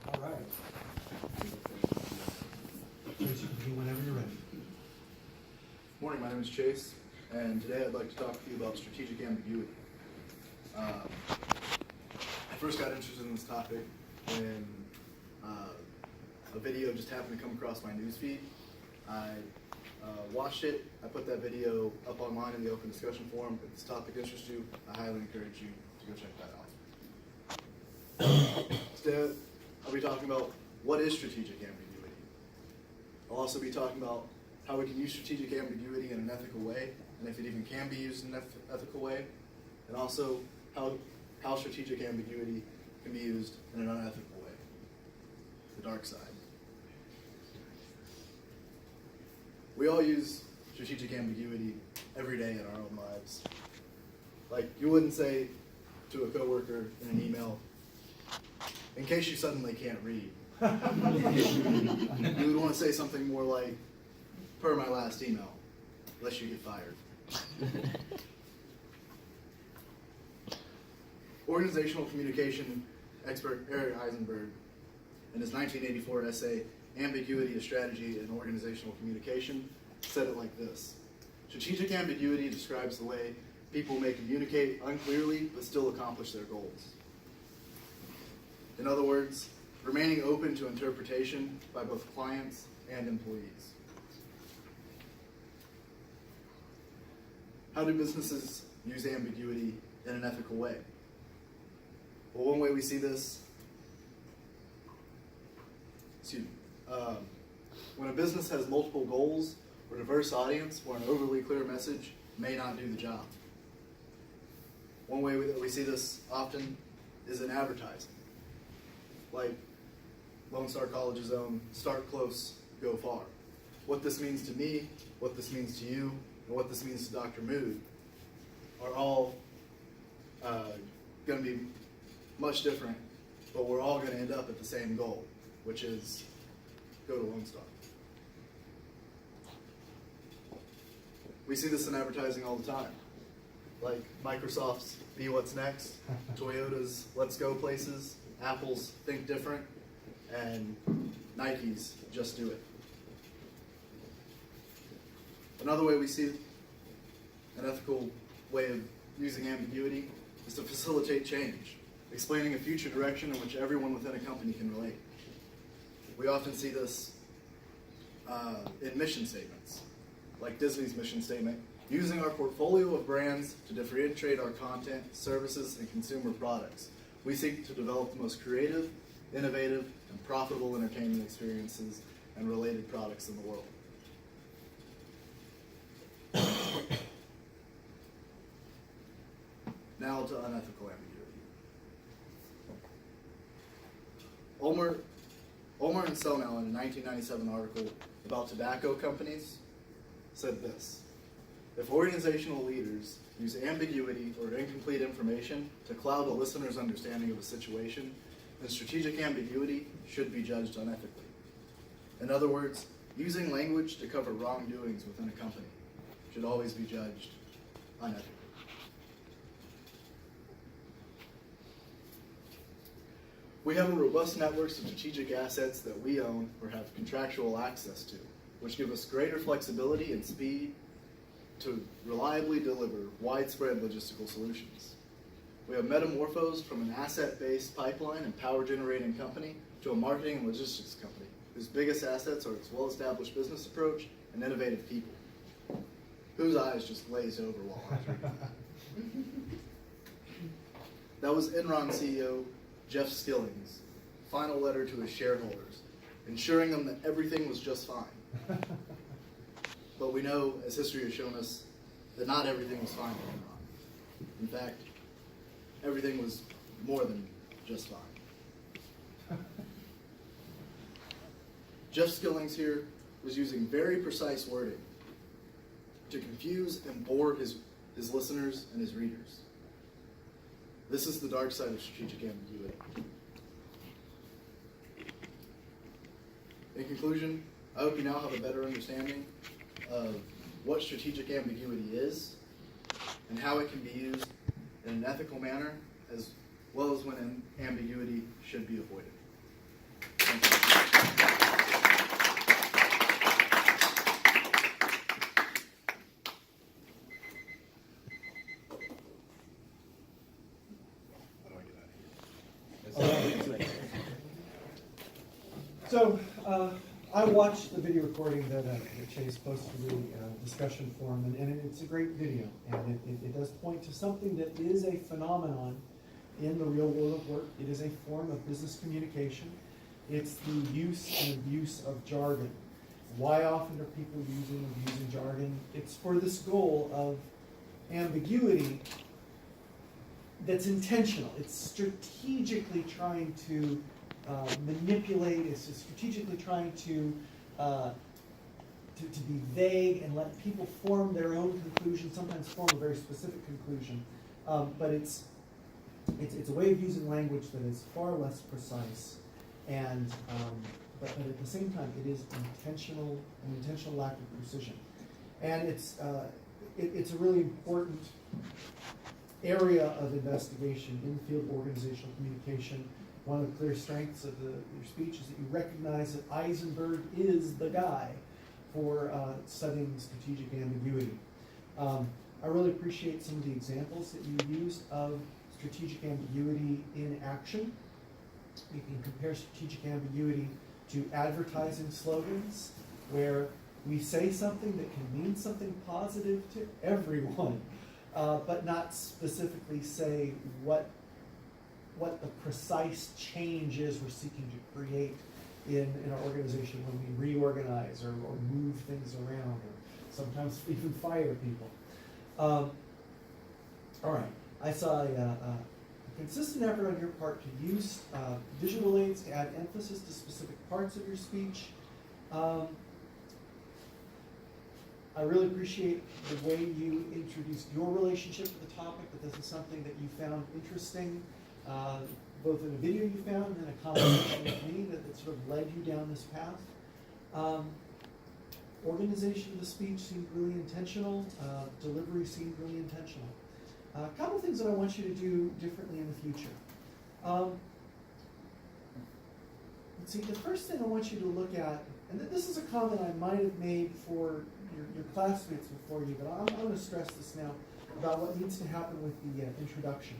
All right. Chase, you can begin whenever you're ready. Morning, my name is Chase, and today I'd like to talk to you about strategic ambiguity. I first got interested in this topic when a video just happened to come across my newsfeed. I watched it, I put that video up online in the open discussion forum. If this topic interests you, I highly encourage you to go check that out. Today, I'll be talking about what is strategic ambiguity. I'll also be talking about how we can use strategic ambiguity in an ethical way, and if it even can be used in an ethical way, and also how strategic ambiguity can be used in an unethical way, the dark side. We all use strategic ambiguity every day in our own lives. Like, you wouldn't say to a coworker in an email, in case you suddenly can't read. You would want to say something more like, per my last email, lest you get fired. Organizational communication expert Eric Eisenberg, in his 1984 essay, Ambiguity, a Strategy in Organizational Communication, said it like this: strategic ambiguity describes the way people may communicate unclearly but still accomplish their goals. In other words, remaining open to interpretation by both clients and employees. How do businesses use ambiguity in an ethical way? Well, one way we see this, when a business has multiple goals or diverse audience or an overly clear message may not do the job. One way that we see this often is in advertising. Like Lone Star College's own Start Close, Go Far. What this means to me, what this means to you, and what this means to Dr. Mood are all going to be much different, but we're all going to end up at the same goal, which is go to Lone Star. We see this in advertising all the time, like Microsoft's Be What's Next, Toyota's Let's Go Places, Apple's Think Different, and Nike's Just Do It. Another way we see an ethical way of using ambiguity is to facilitate change, explaining a future direction in which everyone within a company can relate. We often see this in mission statements, like Disney's mission statement, using our portfolio of brands to differentiate our content, services, and consumer products. We seek to develop the most creative, innovative, and profitable entertainment experiences and related products in the world. Now to unethical ambiguity. Ulmer and Sonell, in a 1997 article about tobacco companies, said this: if organizational leaders use ambiguity or incomplete information to cloud a listener's understanding of a situation, then strategic ambiguity should be judged unethically. In other words, using language to cover wrongdoings within a company should always be judged unethically. We have a robust network of strategic assets that we own or have contractual access to, which give us greater flexibility and speed to reliably deliver widespread logistical solutions. We have metamorphosed from an asset-based pipeline and power-generating company to a marketing and logistics company, whose biggest assets are its well-established business approach and innovative people. Whose eyes just glazed over while I was reading that? That was Enron CEO Jeff Skilling's final letter to his shareholders, ensuring them that everything was just fine. But we know, as history has shown us, that not everything was fine at Enron. In fact, everything was more than just fine. Jeff Skillings here was using very precise wording to confuse and bore his listeners and his readers. This is the dark side of strategic ambiguity. In conclusion, I hope you now have a better understanding of what strategic ambiguity is and how it can be used in an ethical manner, as well as when ambiguity should be avoided. Thank you. So, I watched the video recording that Chase posted to the discussion forum, and it's a great video, and it does point to something that is a phenomenon in the real world of work. It is a form of business communication. It's the use and abuse of jargon. Why often are people using and abusing jargon? It's for this goal of ambiguity that's intentional. It's strategically trying to manipulate. It's strategically trying to be vague and let people form their own conclusion. Sometimes form a very specific conclusion, but it's a way of using language that is far less precise, and but at the same time, it is an intentional lack of precision, and it's a really important area of investigation in the field of organizational communication. One of the clear strengths of your speech is that you recognize that Eisenberg is the guy for studying strategic ambiguity. I really appreciate some of the examples that you used of strategic ambiguity in action. You can compare strategic ambiguity to advertising slogans, where we say something that can mean something positive to everyone, but not specifically say what the precise change is we're seeking to create in our organization when we reorganize or move things around, or sometimes even fire people. All right, I saw a consistent effort on your part to use visual aids to add emphasis to specific parts of your speech. I really appreciate the way you introduced your relationship to the topic, that this is something that you found interesting, both in a video you found and a conversation with me that sort of led you down this path. Organization of the speech seemed really intentional. Delivery seemed really intentional. A couple things that I want you to do differently in the future. Let's see, the first thing I want you to look at, and this is a comment I might have made for your classmates before you, but I'm going to stress this now about what needs to happen with the introduction.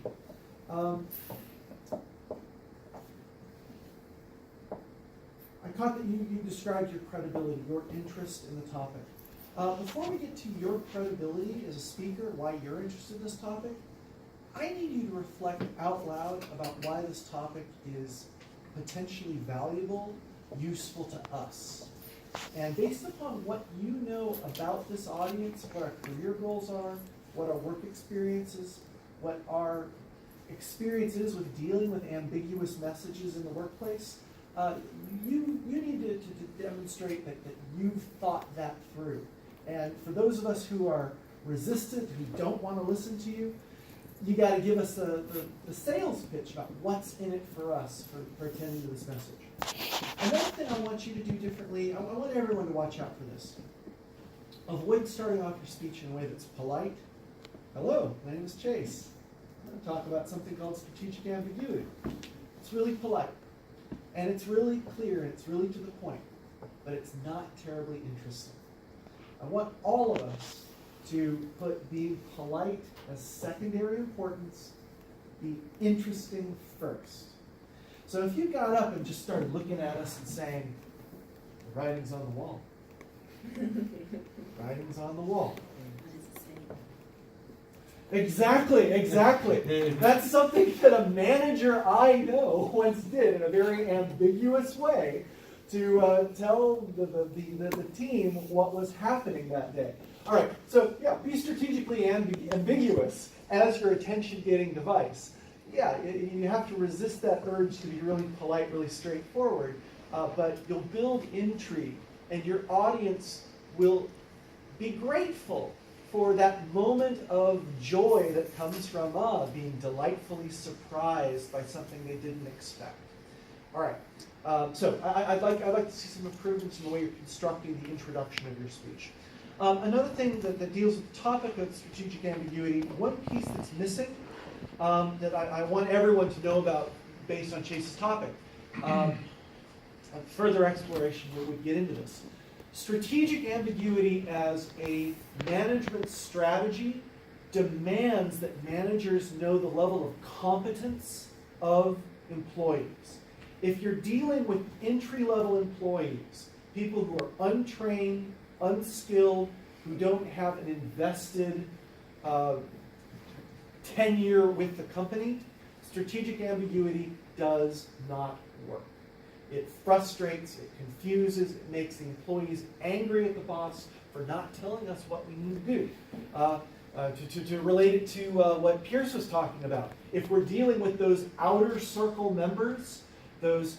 I caught that you described your credibility, your interest in the topic. Before we get to your credibility as a speaker, why you're interested in this topic, I need you to reflect out loud about why this topic is potentially valuable, useful to us. And based upon what you know about this audience, what our career goals are, what our work experiences, what our experience is with dealing with ambiguous messages in the workplace, you need to demonstrate that you've thought that through. And for those of us who are resistant, who don't want to listen to you, you got to give us the sales pitch about what's in it for us for attending to this message. Another thing I want you to do differently, I want everyone to watch out for this. Avoid starting off your speech in a way that's polite. Hello, my name is Chase. I'm going to talk about something called strategic ambiguity. It's really polite, and it's really clear, and it's really to the point, but it's not terribly interesting. I want all of us to put being polite as secondary importance, be interesting first. So if you got up and just started looking at us and saying, the writing's on the wall. Writing's on the wall. Exactly. That's something that a manager I know once did in a very ambiguous way to tell the team what was happening that day. All right, so yeah, be strategically ambiguous as your attention-getting device. Yeah, you have to resist that urge to be really polite, really straightforward, but you'll build intrigue, and your audience will be grateful for that moment of joy that comes from being delightfully surprised by something they didn't expect. All right, so I'd like to see some improvements in the way you're constructing the introduction of your speech. Another thing that deals with the topic of strategic ambiguity, one piece that's missing that I want everyone to know about based on Chase's topic. Further exploration would get into this. Strategic ambiguity as a management strategy demands that managers know the level of competence of employees. If you're dealing with entry-level employees, people who are untrained, unskilled, who don't have an invested tenure with the company, strategic ambiguity does not work. It frustrates, it confuses, it makes the employees angry at the boss for not telling us what we need to do. To relate it to what Pierce was talking about, if we're dealing with those outer circle members, those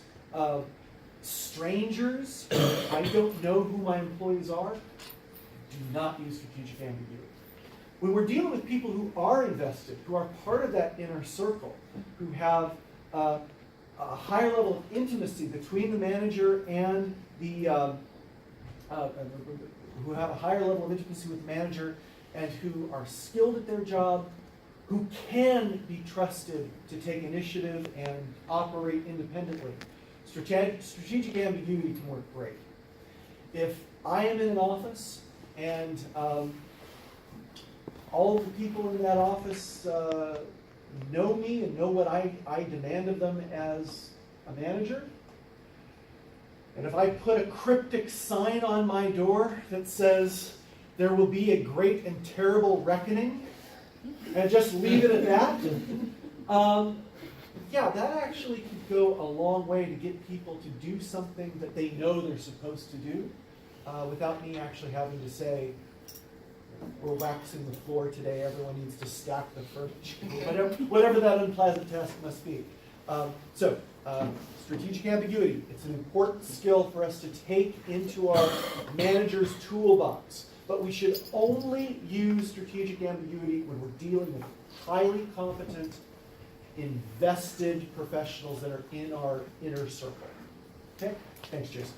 strangers, I don't know who my employees are, do not use strategic ambiguity. When we're dealing with people who are invested, who are part of that inner circle, who have a higher level of intimacy between the manager and the, who have a higher level of intimacy with the manager and who are skilled at their job, who can be trusted to take initiative and operate independently, strategic ambiguity can work great. If I am in an office and all of the people in that office know me and know what I demand of them as a manager, and if I put a cryptic sign on my door that says, "There will be a great and terrible reckoning," and just leave it at that, yeah, that actually could go a long way to get people to do something that they know they're supposed to do without me actually having to say, "We're waxing the floor today, everyone needs to stack the furniture," whatever that unpleasant task must be. Strategic ambiguity, it's an important skill for us to take into our manager's toolbox. But we should only use strategic ambiguity when we're dealing with highly competent, invested professionals that are in our inner circle. Okay? Thanks, Jason.